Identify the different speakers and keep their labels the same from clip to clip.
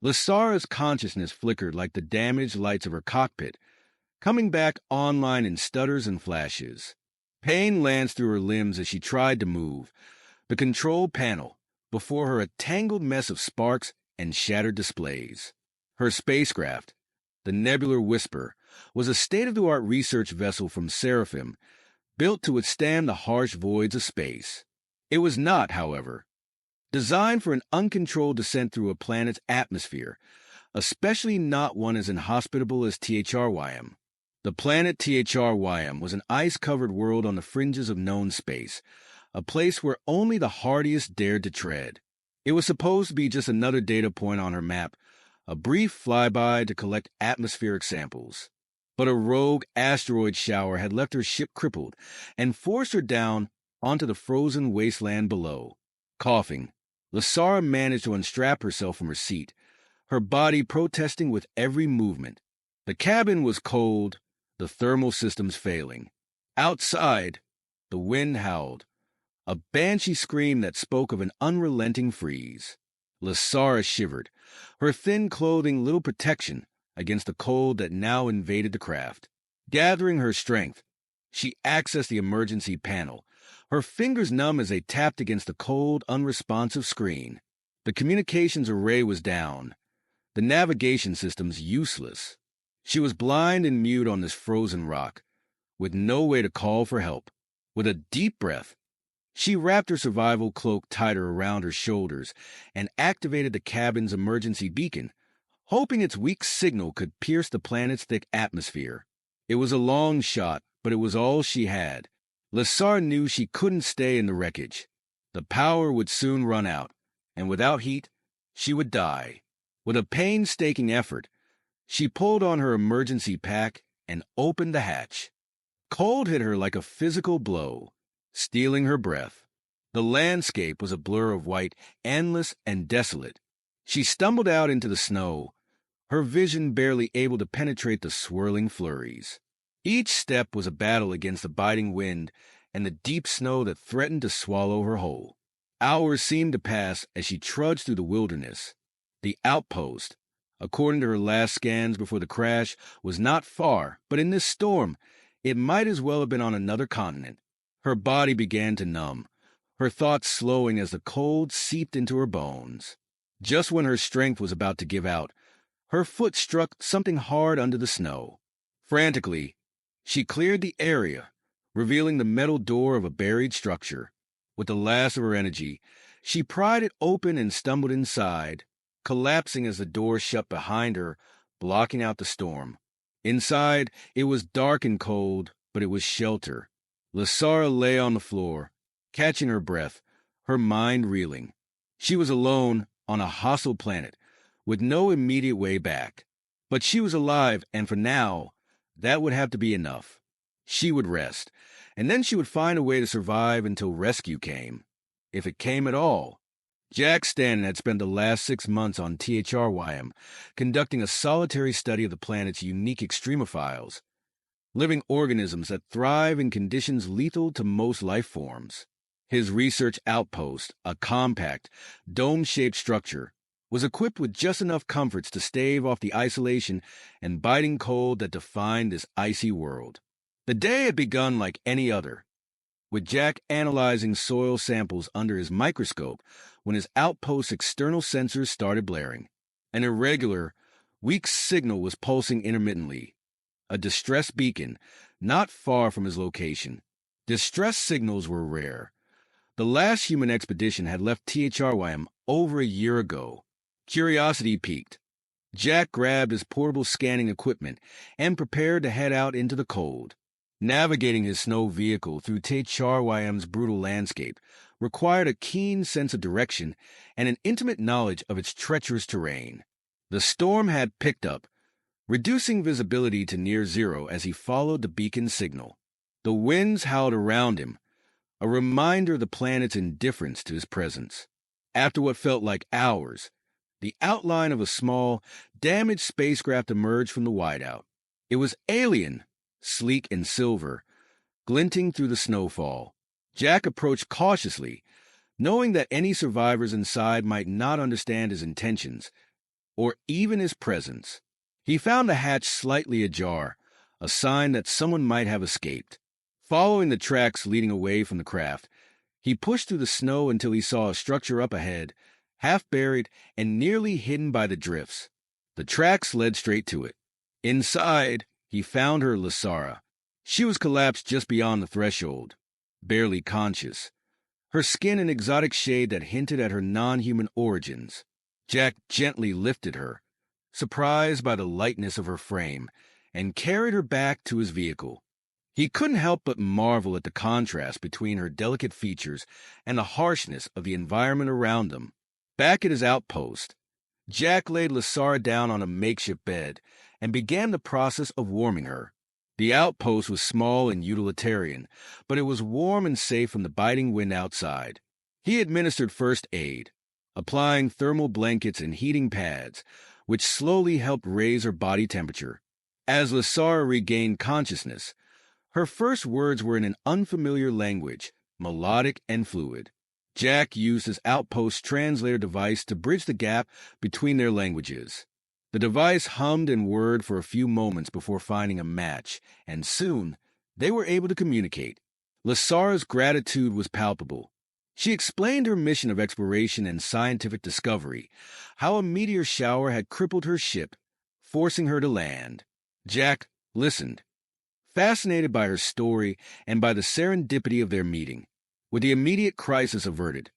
Speaker 1: Lasara's consciousness flickered like the damaged lights of her cockpit, coming back online in stutters and flashes. Pain lanced through her limbs as she tried to move. The control panel, before her a tangled mess of sparks and shattered displays. Her spacecraft, the Nebular Whisper, was a state-of-the-art research vessel from Seraphim, built to withstand the harsh voids of space. It was not, however, designed for an uncontrolled descent through a planet's atmosphere, especially not one as inhospitable as THRYM. The planet THRYM was an ice-covered world on the fringes of known space, a place where only the hardiest dared to tread. It was supposed to be just another data point on her map, a brief flyby to collect atmospheric samples. But a rogue asteroid shower had left her ship crippled and forced her down onto the frozen wasteland below. Coughing, Lasara managed to unstrap herself from her seat, her body protesting with every movement. The cabin was cold, the thermal systems failing. Outside, the wind howled, a banshee scream that spoke of an unrelenting freeze. Lasara shivered, her thin clothing little protection against the cold that now invaded the craft. Gathering her strength, she accessed the emergency panel, her fingers numb as they tapped against the cold, unresponsive screen. The communications array was down, the navigation systems useless. She was blind and mute on this frozen rock, with no way to call for help. With a deep breath, she wrapped her survival cloak tighter around her shoulders and activated the cabin's emergency beacon, hoping its weak signal could pierce the planet's thick atmosphere. It was a long shot, but it was all she had. Lasara knew she couldn't stay in the wreckage. The power would soon run out, and without heat, she would die. With a painstaking effort, she pulled on her emergency pack and opened the hatch. Cold hit her like a physical blow, stealing her breath. The landscape was a blur of white, endless and desolate. She stumbled out into the snow, her vision barely able to penetrate the swirling flurries. Each step was a battle against the biting wind and the deep snow that threatened to swallow her whole. Hours seemed to pass as she trudged through the wilderness. The outpost, according to her last scans before the crash, was not far, but in this storm, it might as well have been on another continent. Her body began to numb, her thoughts slowing as the cold seeped into her bones. Just when her strength was about to give out, her foot struck something hard under the snow. Frantically, she cleared the area, revealing the metal door of a buried structure. With the last of her energy, she pried it open and stumbled inside, collapsing as the door shut behind her, blocking out the storm. Inside, it was dark and cold, but it was shelter. Lasara lay on the floor, catching her breath, her mind reeling. She was alone on a hostile planet, with no immediate way back. But she was alive, and for now, that would have to be enough. She would rest, and then she would find a way to survive until rescue came. If it came at all. Jack Stanton had spent the last 6 months on THRYM, conducting a solitary study of the planet's unique extremophiles, living organisms that thrive in conditions lethal to most life forms. His research outpost, a compact, dome-shaped structure, was equipped with just enough comforts to stave off the isolation and biting cold that defined this icy world. The day had begun like any other, with Jack analyzing soil samples under his microscope when his outpost's external sensors started blaring. An irregular, weak signal was pulsing intermittently, a distress beacon not far from his location. Distress signals were rare. The last human expedition had left THRYM over a year ago. Curiosity piqued. Jack grabbed his portable scanning equipment and prepared to head out into the cold. Navigating his snow vehicle through THRYM's brutal landscape required a keen sense of direction and an intimate knowledge of its treacherous terrain. The storm had picked up, reducing visibility to near zero as he followed the beacon signal. The winds howled around him, a reminder of the planet's indifference to his presence. After what felt like hours, the outline of a small, damaged spacecraft emerged from the whiteout. It was alien, sleek and silver, glinting through the snowfall. Jack approached cautiously, knowing that any survivors inside might not understand his intentions. or even his presence. He found the hatch slightly ajar, a sign that someone might have escaped. Following the tracks leading away from the craft, he pushed through the snow until he saw a structure up ahead, half buried and nearly hidden by the drifts. The tracks led straight to it. Inside, he found her Lasara. She was collapsed just beyond the threshold, barely conscious, her skin an exotic shade that hinted at her non-human origins. Jack gently lifted her, surprised by the lightness of her frame, and carried her back to his vehicle. He couldn't help but marvel at the contrast between her delicate features and the harshness of the environment around them. Back at his outpost, Jack laid Lasara down on a makeshift bed and began the process of warming her. The outpost was small and utilitarian, but it was warm and safe from the biting wind outside. He administered first aid, applying thermal blankets and heating pads, which slowly helped raise her body temperature. As Lasara regained consciousness, her first words were in an unfamiliar language, melodic and fluid. Jack used his outpost translator device to bridge the gap between their languages. The device hummed and whirred for a few moments before finding a match, and soon they were able to communicate. Lasara's gratitude was palpable. She explained her mission of exploration and scientific discovery, how a meteor shower had crippled her ship, forcing her to land. Jack listened, fascinated by her story and by the serendipity of their meeting. With the immediate crisis averted,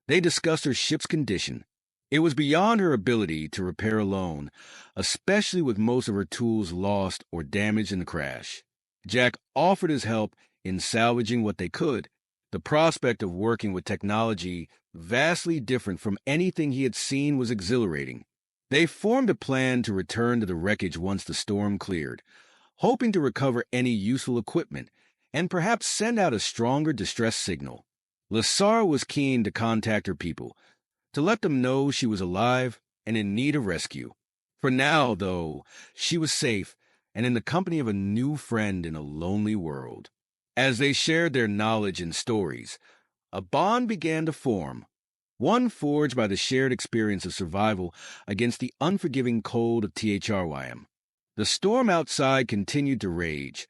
Speaker 1: they discussed her ship's condition. It was beyond her ability to repair alone, especially with most of her tools lost or damaged in the crash. Jack offered his help in salvaging what they could. The prospect of working with technology vastly different from anything he had seen was exhilarating. They formed a plan to return to the wreckage once the storm cleared, hoping to recover any useful equipment and perhaps send out a stronger distress signal. Lasara was keen to contact her people, to let them know she was alive and in need of rescue. For now, though, she was safe and in the company of a new friend in a lonely world. As they shared their knowledge and stories, a bond began to form, one forged by the shared experience of survival against the unforgiving cold of THRYM. The storm outside continued to rage,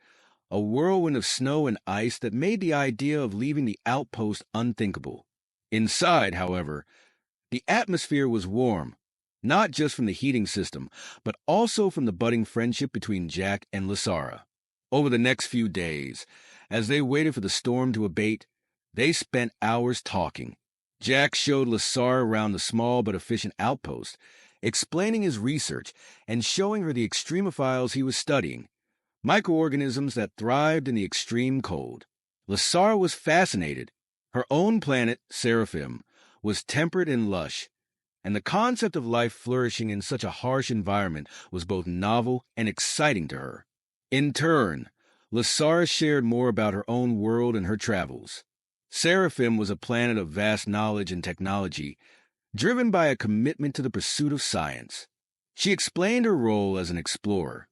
Speaker 1: a whirlwind of snow and ice that made the idea of leaving the outpost unthinkable. Inside, however, the atmosphere was warm, not just from the heating system, but also from the budding friendship between Jack and Lasara. Over the next few days, as they waited for the storm to abate, they spent hours talking. Jack showed Lasara around the small but efficient outpost, explaining his research and showing her the extremophiles he was studying, microorganisms that thrived in the extreme cold. Lasara was fascinated. Her own planet, Seraphim, was temperate and lush, and the concept of life flourishing in such a harsh environment was both novel and exciting to her. In turn, Lasara shared more about her own world and her travels. Seraphim was a planet of vast knowledge and technology, driven by a commitment to the pursuit of science. She explained her role as an explorer,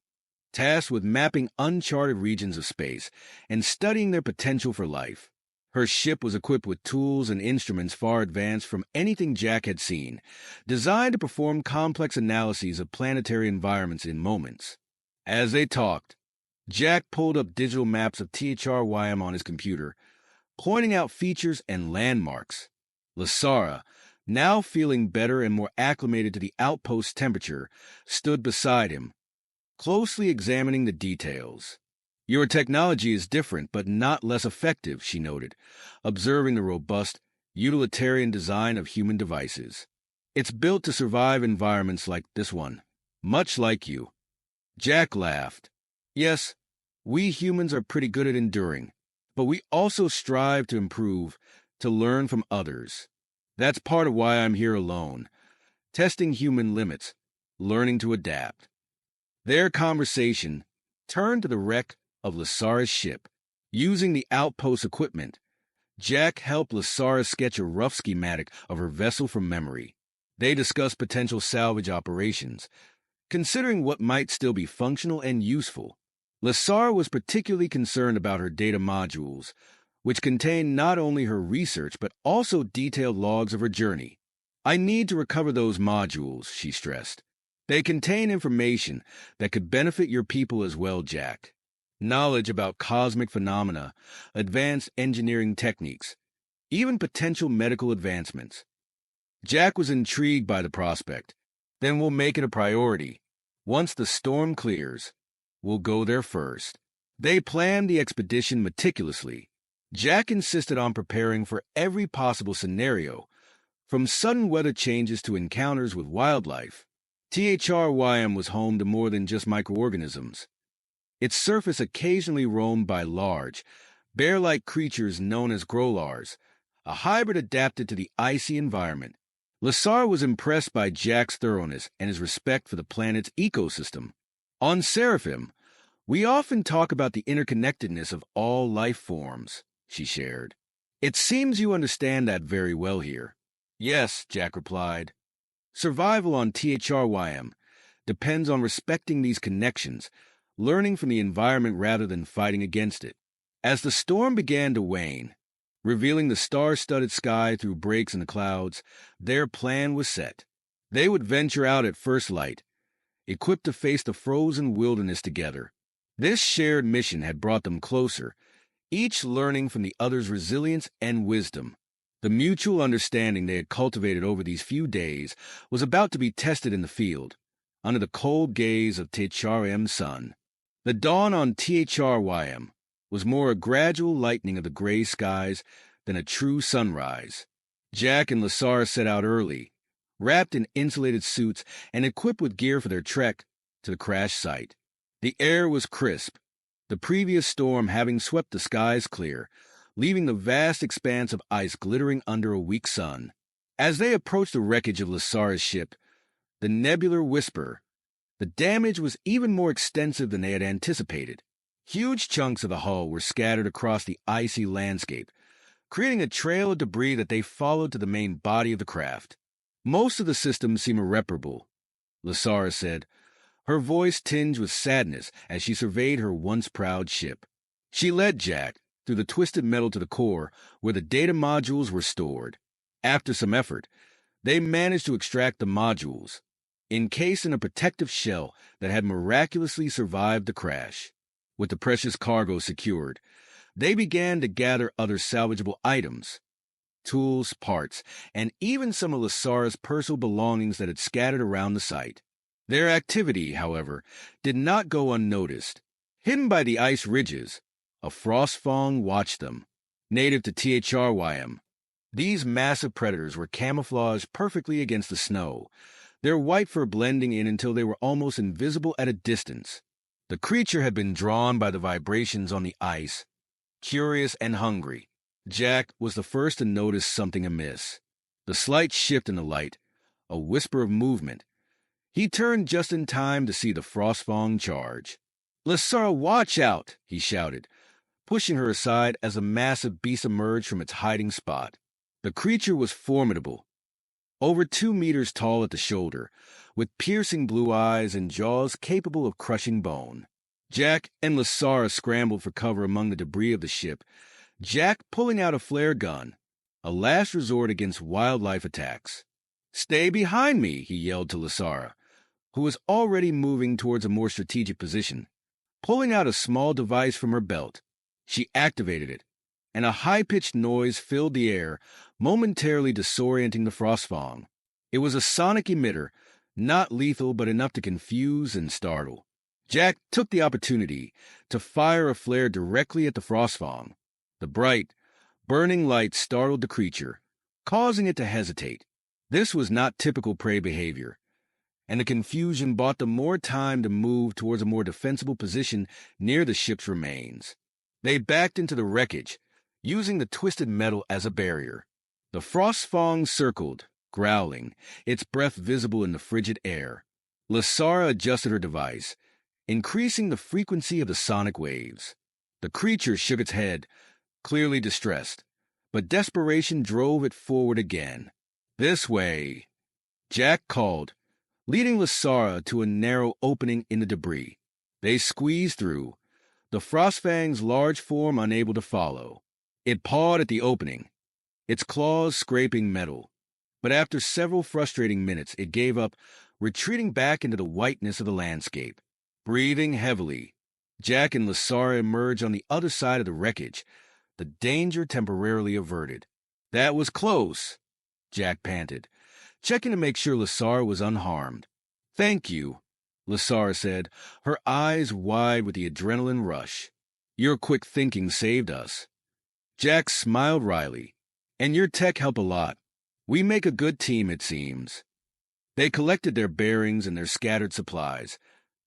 Speaker 1: tasked with mapping uncharted regions of space and studying their potential for life. Her ship was equipped with tools and instruments far advanced from anything Jack had seen, designed to perform complex analyses of planetary environments in moments. As they talked, Jack pulled up digital maps of THRYM on his computer, pointing out features and landmarks. Lasara, now feeling better and more acclimated to the outpost's temperature, stood beside him, closely examining the details. "Your technology is different, but not less effective," she noted, observing the robust, utilitarian design of human devices. "It's built to survive environments like this one, much like you." Jack laughed. "Yes, we humans are pretty good at enduring, but we also strive to improve, to learn from others. That's part of why I'm here alone, testing human limits, learning to adapt." Their conversation turned to the wreck of Lasara's ship. Using the outpost equipment, Jack helped Lasara sketch a rough schematic of her vessel from memory. They discussed potential salvage operations, considering what might still be functional and useful. Lasara was particularly concerned about her data modules, which contained not only her research but also detailed logs of her journey. "I need to recover those modules," she stressed. They contain information that could benefit your people as well, Jack. Knowledge about cosmic phenomena, advanced engineering techniques, even potential medical advancements. Jack was intrigued by the prospect. Then we'll make it a priority. Once the storm clears, we'll go there first. They planned the expedition meticulously. Jack insisted on preparing for every possible scenario, from sudden weather changes to encounters with wildlife. THRYM was home to more than just microorganisms. Its surface occasionally roamed by large, bear-like creatures known as growlars, a hybrid adapted to the icy environment. Lasar was impressed by Jack's thoroughness and his respect for the planet's ecosystem. On Seraphim, we often talk about the interconnectedness of all life forms, she shared. It seems you understand that very well here. Yes, Jack replied. Survival on THRYM depends on respecting these connections, learning from the environment rather than fighting against it. As the storm began to wane, revealing the star-studded sky through breaks in the clouds, their plan was set. They would venture out at first light, equipped to face the frozen wilderness together. This shared mission had brought them closer, each learning from the other's resilience and wisdom. The mutual understanding they had cultivated over these few days was about to be tested in the field, under the cold gaze of THRM's sun. The dawn on THRYM was more a gradual lightening of the gray skies than a true sunrise. Jack and Lasar set out early, wrapped in insulated suits and equipped with gear for their trek to the crash site. The air was crisp, the previous storm having swept the skies clear, leaving the vast expanse of ice glittering under a weak sun. As they approached the wreckage of Lasar's ship, the nebular whisper, the damage was even more extensive than they had anticipated. Huge chunks of the hull were scattered across the icy landscape, creating a trail of debris that they followed to the main body of the craft. Most of the systems seem irreparable, Lasara said, her voice tinged with sadness as she surveyed her once proud ship. She led Jack through the twisted metal to the core, where the data modules were stored. After some effort, they managed to extract the modules, encased in a protective shell that had miraculously survived the crash. With the precious cargo secured, they began to gather other salvageable items, tools, parts, and even some of Lasara's personal belongings that had scattered around the site. Their activity, however, did not go unnoticed. Hidden by the ice ridges, a frost fawn watched them. Native to THRYM, these massive predators were camouflaged perfectly against the snow, their white fur blending in until they were almost invisible at a distance. The creature had been drawn by the vibrations on the ice, curious and hungry. Jack was the first to notice something amiss. The slight shift in the light, a whisper of movement. He turned just in time to see the frostfang charge. "Lasara, watch out!" he shouted, pushing her aside as a massive beast emerged from its hiding spot. The creature was formidable, over 2 meters tall at the shoulder, with piercing blue eyes and jaws capable of crushing bone. Jack and Lasara scrambled for cover among the debris of the ship, Jack pulling out a flare gun, a last resort against wildlife attacks. "Stay behind me," he yelled to Lasara, who was already moving towards a more strategic position. Pulling out a small device from her belt, she activated it, and a high-pitched noise filled the air, momentarily disorienting the frostfang. It was a sonic emitter, not lethal but enough to confuse and startle. Jack took the opportunity to fire a flare directly at the frostfang. The bright, burning light startled the creature, causing it to hesitate. This was not typical prey behavior, and the confusion bought them more time to move towards a more defensible position near the ship's remains. They backed into the wreckage, using the twisted metal as a barrier. The frostfang circled, growling, its breath visible in the frigid air. Lasara adjusted her device, increasing the frequency of the sonic waves. The creature shook its head, clearly distressed, but desperation drove it forward again. "This way," Jack called, leading Lasara to a narrow opening in the debris. They squeezed through, the frostfang's large form unable to follow. It pawed at the opening, its claws scraping metal, but after several frustrating minutes it gave up retreating back into the whiteness of the landscape. Breathing heavily, Jack and Lasara emerged on the other side of the wreckage, the danger temporarily averted. "That was close," Jack panted, checking to make sure Lasara was unharmed. "Thank you," Lasara said, her eyes wide with the adrenaline rush. "Your quick thinking saved us." Jack smiled wryly. "And your tech helped a lot. We make a good team, it seems." They collected their bearings and their scattered supplies,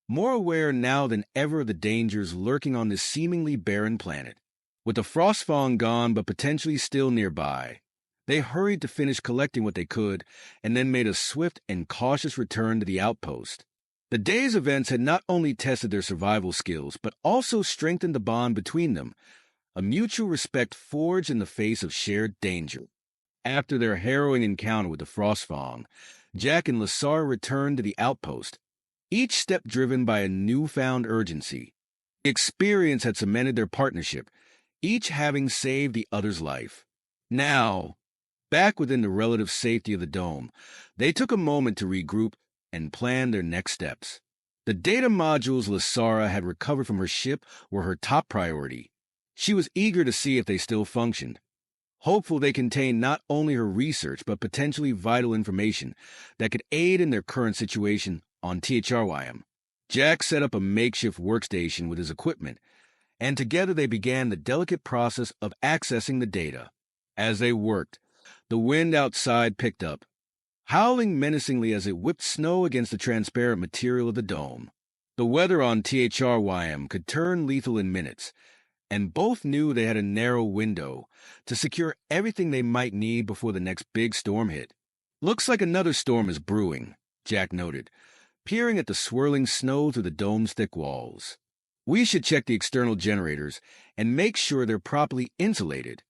Speaker 1: more aware now than ever of the dangers lurking on this seemingly barren planet. With the Frostfawn gone but potentially still nearby, they hurried to finish collecting what they could and then made a swift and cautious return to the outpost. The day's events had not only tested their survival skills but also strengthened the bond between them, a mutual respect forged in the face of shared danger. After their harrowing encounter with the Frostfawn, Jack and Lasara returned to the outpost, each step driven by a newfound urgency. The experience had cemented their partnership, each having saved the other's life. Now, back within the relative safety of the dome, they took a moment to regroup and plan their next steps. The data modules Lasara had recovered from her ship were her top priority. She was eager to see if they still functioned, hopeful they contained not only her research but potentially vital information that could aid in their current situation on THRYM. Jack set up a makeshift workstation with his equipment, and together they began the delicate process of accessing the data. As they worked, the wind outside picked up, howling menacingly as it whipped snow against the transparent material of the dome. The weather on THRYM could turn lethal in minutes, and both knew they had a narrow window to secure everything they might need before the next big storm hit. "Looks like another storm is brewing," Jack noted, peering at the swirling snow through the dome's thick walls. "We should check the external generators and make sure they're properly insulated."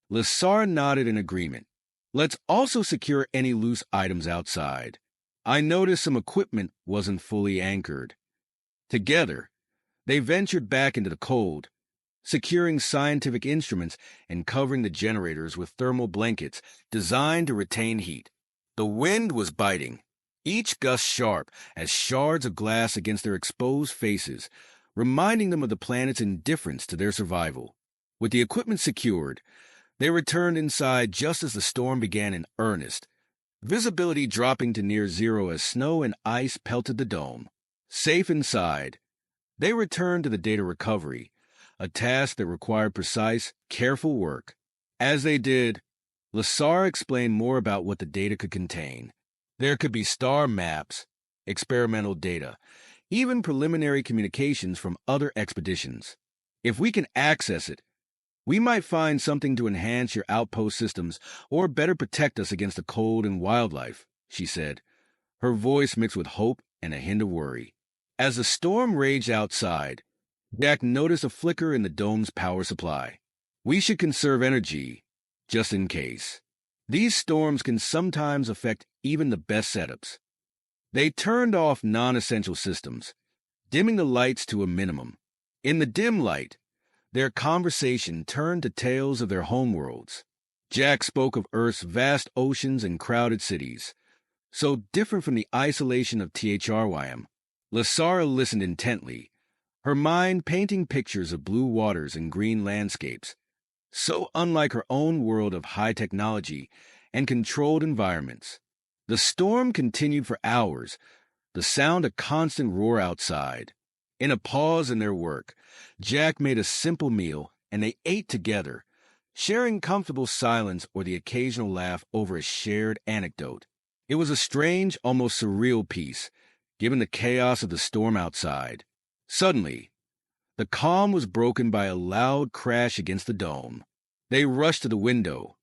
Speaker 1: Lasara nodded in agreement. "Let's also secure any loose items outside. I noticed some equipment wasn't fully anchored." Together, they ventured back into the cold, securing scientific instruments and covering the generators with thermal blankets designed to retain heat. The wind was biting, each gust sharp as shards of glass against their exposed faces, reminding them of the planet's indifference to their survival. With the equipment secured, they returned inside just as the storm began in earnest, visibility dropping to near zero as snow and ice pelted the dome. Safe inside, they returned to the data recovery, a task that required precise, careful work. As they did, Lasara explained more about what the data could contain. There could be star maps, experimental data, even preliminary communications from other expeditions. If we can access it, we might find something to enhance your outpost systems or better protect us against the cold and wildlife, she said, her voice mixed with hope and a hint of worry. As the storm raged outside, Jack noticed a flicker in the dome's power supply. "We should conserve energy, just in case. These storms can sometimes affect even the best setups." They turned off non-essential systems, dimming the lights to a minimum. In the dim light, their conversation turned to tales of their homeworlds. Jack spoke of Earth's vast oceans and crowded cities, so different from the isolation of THRYM. Lasara listened intently, her mind painting pictures of blue waters and green landscapes, so unlike her own world of high technology and controlled environments. The storm continued for hours, the sound a constant roar outside. In a pause in their work, Jack made a simple meal, and they ate together, sharing comfortable silence or the occasional laugh over a shared anecdote. It was a strange, almost surreal peace, given the chaos of the storm outside. Suddenly, the calm was broken by a loud crash against the dome. They rushed to the window,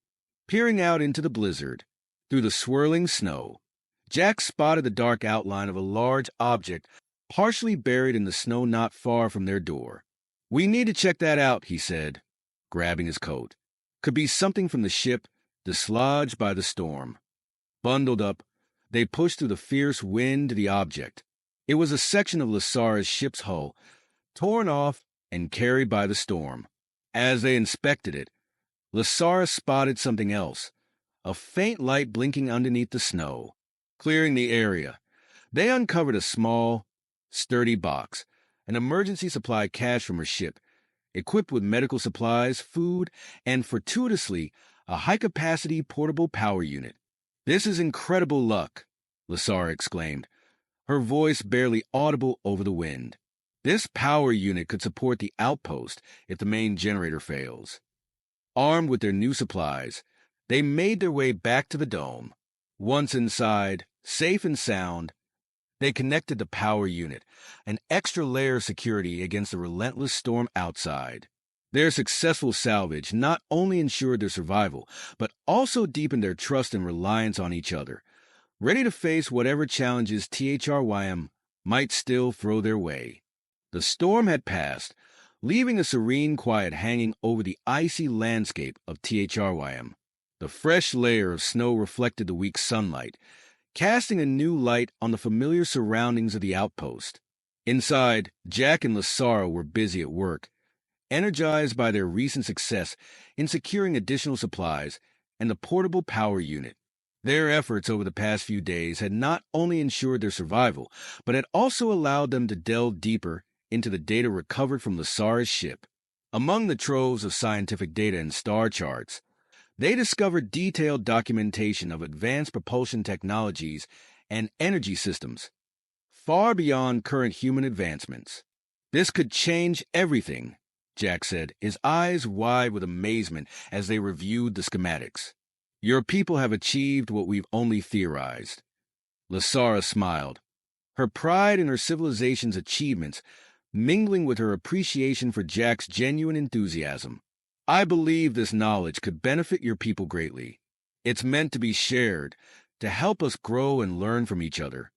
Speaker 1: peering out into the blizzard. Through the swirling snow, Jack spotted the dark outline of a large object partially buried in the snow not far from their door. "We need to check that out," he said, grabbing his coat. "Could be something from the ship, dislodged by the storm." Bundled up, they pushed through the fierce wind to the object. It was a section of Lasara's ship's hull, torn off and carried by the storm. As they inspected it, Lasara spotted something else, a faint light blinking underneath the snow. Clearing the area, They uncovered a small, sturdy box, an emergency supply cache from her ship, equipped with medical supplies, food, and fortuitously, a high-capacity portable power unit. "This is incredible luck," Lasara exclaimed, her voice barely audible over the wind. "This power unit could support the outpost if the main generator fails." Armed with their new supplies, they made their way back to the dome. Once inside, safe and sound, they connected the power unit, an extra layer of security against the relentless storm outside. Their successful salvage not only ensured their survival, but also deepened their trust and reliance on each other, ready to face whatever challenges THRYM might still throw their way. The storm had passed, leaving a serene quiet hanging over the icy landscape of THRYM. The fresh layer of snow reflected the weak sunlight, casting a new light on the familiar surroundings of the outpost. Inside, Jack and Lasara were busy at work, energized by their recent success in securing additional supplies and the portable power unit. Their efforts over the past few days had not only ensured their survival, but had also allowed them to delve deeper into the data recovered from Lasara's ship. Among the troves of scientific data and star charts, they discovered detailed documentation of advanced propulsion technologies and energy systems, far beyond current human advancements. "This could change everything," Jack said, his eyes wide with amazement as they reviewed the schematics. "Your people have achieved what we've only theorized." Lasara smiled, her pride in her civilization's achievements mingling with her appreciation for Jack's genuine enthusiasm. "I believe this knowledge could benefit your people greatly. It's meant to be shared, to help us grow and learn from each other."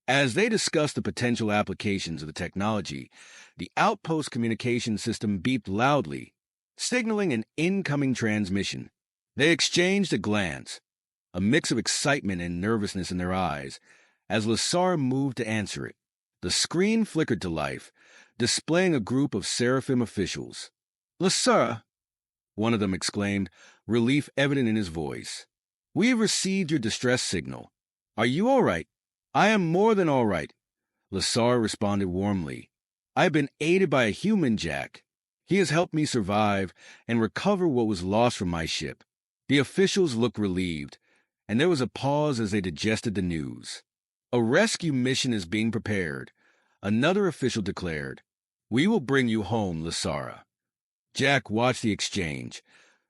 Speaker 1: As they discussed the potential applications of the technology, the outpost communication system beeped loudly, signaling an incoming transmission. They exchanged a glance, a mix of excitement and nervousness in their eyes, as Lasara moved to answer it. The screen flickered to life, displaying a group of Seraphim officials. "Lasara," one of them exclaimed, relief evident in his voice. "We have received your distress signal. Are you all right?" "I am more than all right," Lasara responded warmly. "I have been aided by a human, Jack. He has helped me survive and recover what was lost from my ship." The officials looked relieved, and there was a pause as they digested the news. "A rescue mission is being prepared," another official declared. "We will bring you home, Lasara." Jack watched the exchange,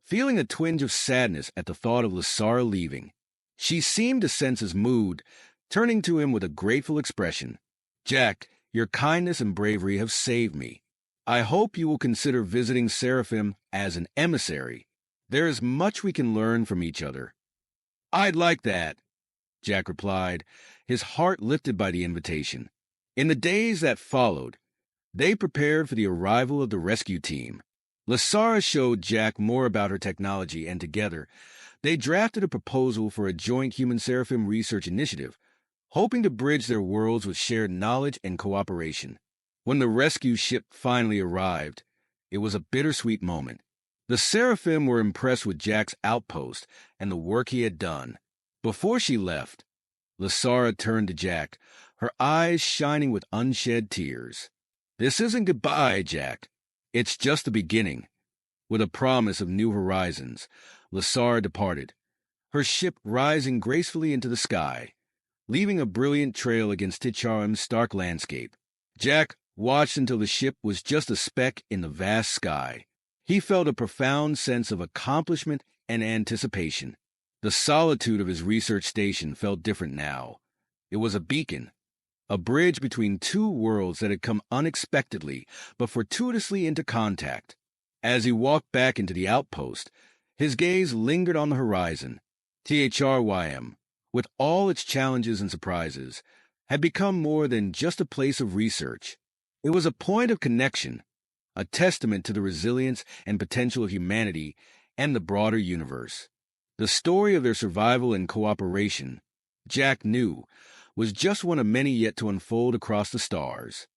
Speaker 1: feeling a twinge of sadness at the thought of Lasara leaving. She seemed to sense his mood, turning to him with a grateful expression. "Jack, your kindness and bravery have saved me. I hope you will consider visiting Seraphim as an emissary. There is much we can learn from each other." "I'd like that," Jack replied, his heart lifted by the invitation. In the days that followed, they prepared for the arrival of the rescue team. Lasara showed Jack more about her technology, and together, they drafted a proposal for a joint human-seraphim research initiative, hoping to bridge their worlds with shared knowledge and cooperation. When the rescue ship finally arrived, it was a bittersweet moment. The Seraphim were impressed with Jack's outpost and the work he had done. Before she left, Lasara turned to Jack, her eyes shining with unshed tears. "This isn't goodbye, Jack. It's just the beginning." With a promise of new horizons, Lasara departed, her ship rising gracefully into the sky, leaving a brilliant trail against Ticharum's stark landscape. Jack watched until the ship was just a speck in the vast sky. He felt a profound sense of accomplishment and anticipation. The solitude of his research station felt different now. It was a beacon, a bridge between two worlds that had come unexpectedly but fortuitously into contact. As he walked back into the outpost, his gaze lingered on the horizon. THRYM, with all its challenges and surprises, had become more than just a place of research. It was a point of connection, a testament to the resilience and potential of humanity and the broader universe. The story of their survival and cooperation, Jack knew, was just one of many yet to unfold across the stars.